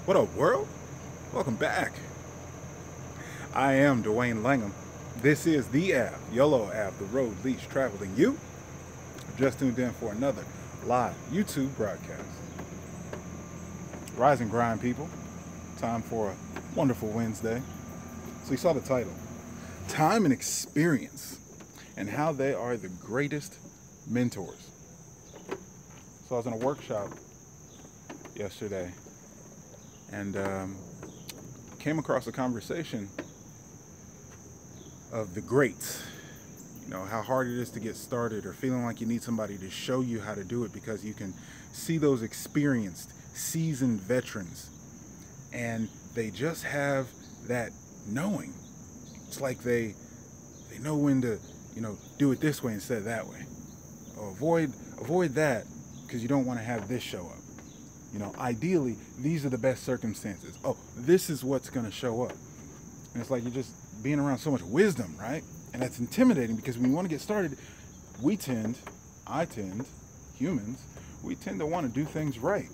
What up, world? Welcome back. I am Dwayne Langham. This is the app, Yolo Ave, the road least traveling. You just tuned in for another live YouTube broadcast. Rise and grind, people. Time for a wonderful Wednesday. So you saw the title, Time and Experience, and how they are the greatest mentors. So I was in a workshop yesterday and came across a conversation of the greats. You know, how hard it is to get started, or feeling like you need somebody to show you how to do it, because you can see those experienced, seasoned veterans, and they just have that knowing. It's like they know when to, do it this way instead of that way. Or avoid that because you don't want to have this show up. Ideally, these are the best circumstances. Oh, this is what's going to show up. And it's like you're just being around so much wisdom, right? And that's intimidating, because when you want to get started, humans, we tend to want to do things right.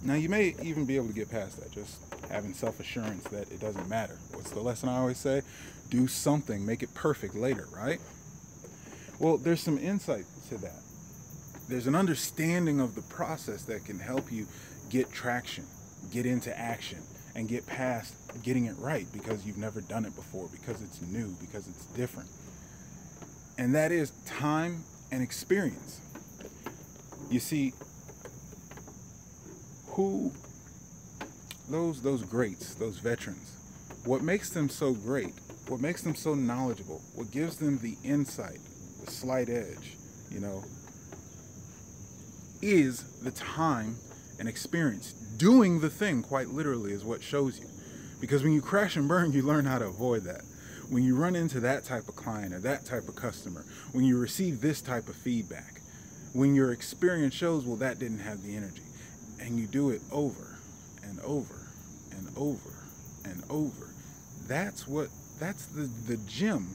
Now, you may even be able to get past that, just having self-assurance that it doesn't matter. What's the lesson I always say? Do something, make it perfect later, right? Well, there's some insight to that. There's an understanding of the process that can help you get traction, get into action, and get past getting it right because you've never done it before, because it's new, because it's different. And that is time and experience. You see, those greats, those veterans, what makes them so great, what makes them so knowledgeable, what gives them the insight, the slight edge, is the time and experience. Doing the thing, quite literally, is what shows you. Because when you crash and burn, you learn how to avoid that. When you run into that type of client or that type of customer, when you receive this type of feedback, when your experience shows, well, that didn't have the energy, and you do it over and over and over and over. That's the gem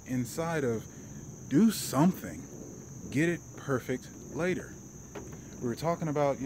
inside of do something, get it perfect later. We were talking about,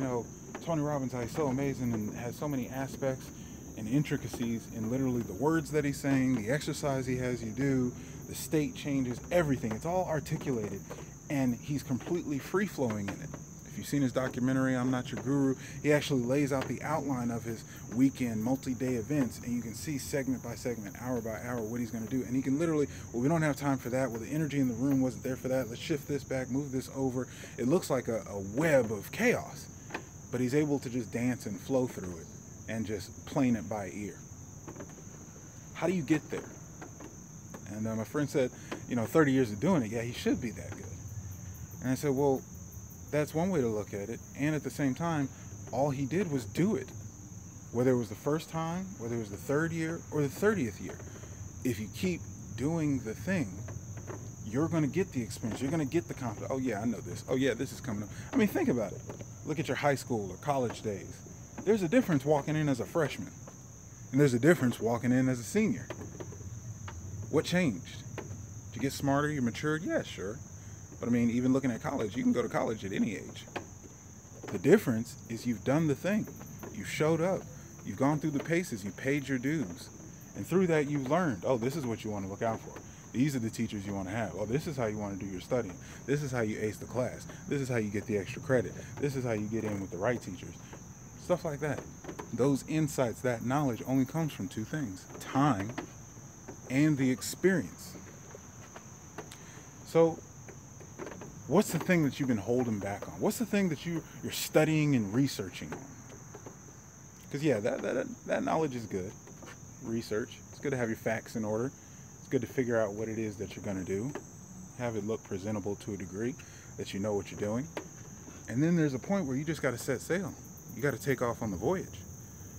Tony Robbins, how he's so amazing and has so many aspects and intricacies in literally the words that he's saying, the exercise he has you do, the state changes, everything. It's all articulated, and he's completely free-flowing in it. If you've seen his documentary, I'm Not Your Guru, he actually lays out the outline of his weekend, multi-day events, and you can see segment by segment, hour by hour, what he's going to do. And he can literally, well, we don't have time for that. Well, the energy in the room wasn't there for that. Let's shift this back, move this over. It looks like a web of chaos, but he's able to just dance and flow through it and just playing it by ear. How do you get there? And my friend said, 30 years of doing it, yeah, he should be that good. And I said, well, that's one way to look at it. And at the same time, all he did was do it. Whether it was the first time, whether it was the third year, or the 30th year. If you keep doing the thing, you're going to get the experience. You're going to get the confidence. Oh, yeah, I know this. Oh, yeah, this is coming up. I mean, think about it. Look at your high school or college days. There's a difference walking in as a freshman. And there's a difference walking in as a senior. What changed? Did you get smarter? You matured? Yeah, sure. But I mean, even looking at college, you can go to college at any age. The difference is you've done the thing. You showed up. You've gone through the paces. You paid your dues. And through that, you've learned, oh, this is what you want to look out for. These are the teachers you want to have. Oh, this is how you want to do your studying. This is how you ace the class. This is how you get the extra credit. This is how you get in with the right teachers. Stuff like that. Those insights, that knowledge only comes from two things: time and the experience. So, what's the thing that you've been holding back on? What's the thing that you're studying and researching on? Because, yeah, that knowledge is good. Research. It's good to have your facts in order. It's good to figure out what it is that you're going to do. Have it look presentable to a degree that you know what you're doing. And then there's a point where you just got to set sail. You got to take off on the voyage.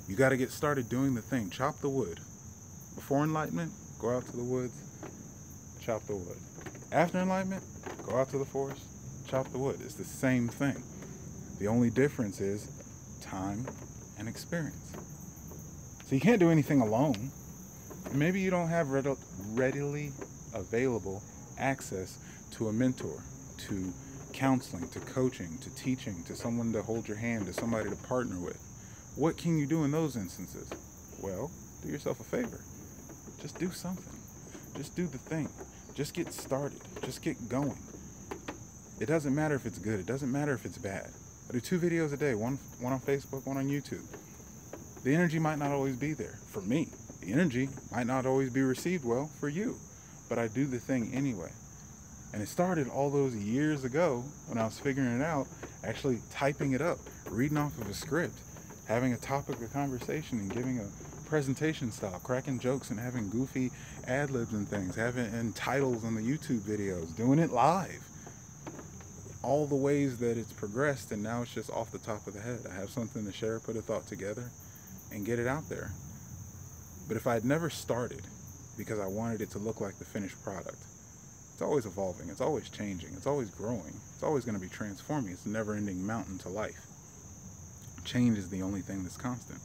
You got to get started doing the thing. Chop the wood. Before enlightenment, go out to the woods, chop the wood. After enlightenment, go out to the forest, chop the wood. It's the same thing. The only difference is time and experience. So you can't do anything alone. Maybe you don't have readily available access to a mentor, to counseling, to coaching, to teaching, to someone to hold your hand, to somebody to partner with. What can you do in those instances? Well, do yourself a favor. Just do something. Just do the thing. Just get started. Just get going. It doesn't matter if it's good. It doesn't matter if it's bad. I do 2 videos a day, one on Facebook, one on YouTube. The energy might not always be there for me. The energy might not always be received well for you, but I do the thing anyway. And it started all those years ago when I was figuring it out, actually typing it up, reading off of a script, having a topic of conversation and giving a presentation style, cracking jokes and having goofy ad-libs and things, having titles on the YouTube videos, doing it live. All the ways that it's progressed, and now it's just off the top of the head. I have something to share, put a thought together, and get it out there. But if I had never started because I wanted it to look like the finished product, it's always evolving, it's always changing, it's always growing, it's always going to be transforming. It's a never-ending mountain to life. Change is the only thing that's constant.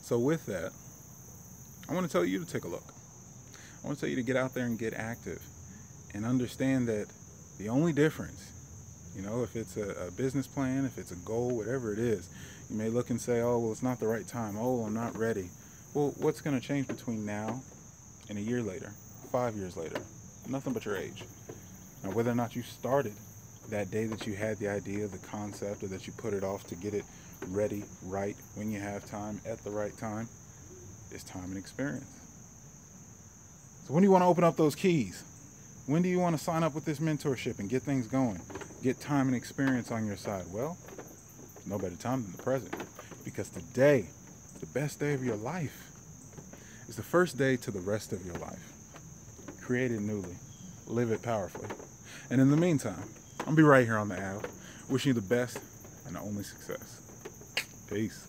So with that, I want to tell you to take a look. I want to tell you to get out there and get active and understand that the only difference, if it's a business plan, if it's a goal, whatever it is, you may look and say, oh, well, it's not the right time. Oh, I'm not ready. Well, what's going to change between now and a year later, 5 years later? Nothing but your age. Now, whether or not you started that day that you had the idea, the concept, or that you put it off to get it ready, right, when you have time, at the right time, is time and experience. So when do you want to open up those keys? When do you want to sign up with this mentorship and get things going? Get time and experience on your side? Well, no better time than the present. Because today, the best day of your life, is the first day to the rest of your life. Create it newly. Live it powerfully. And in the meantime, I'll be right here on the Ave, wishing you the best and the only success. Peace.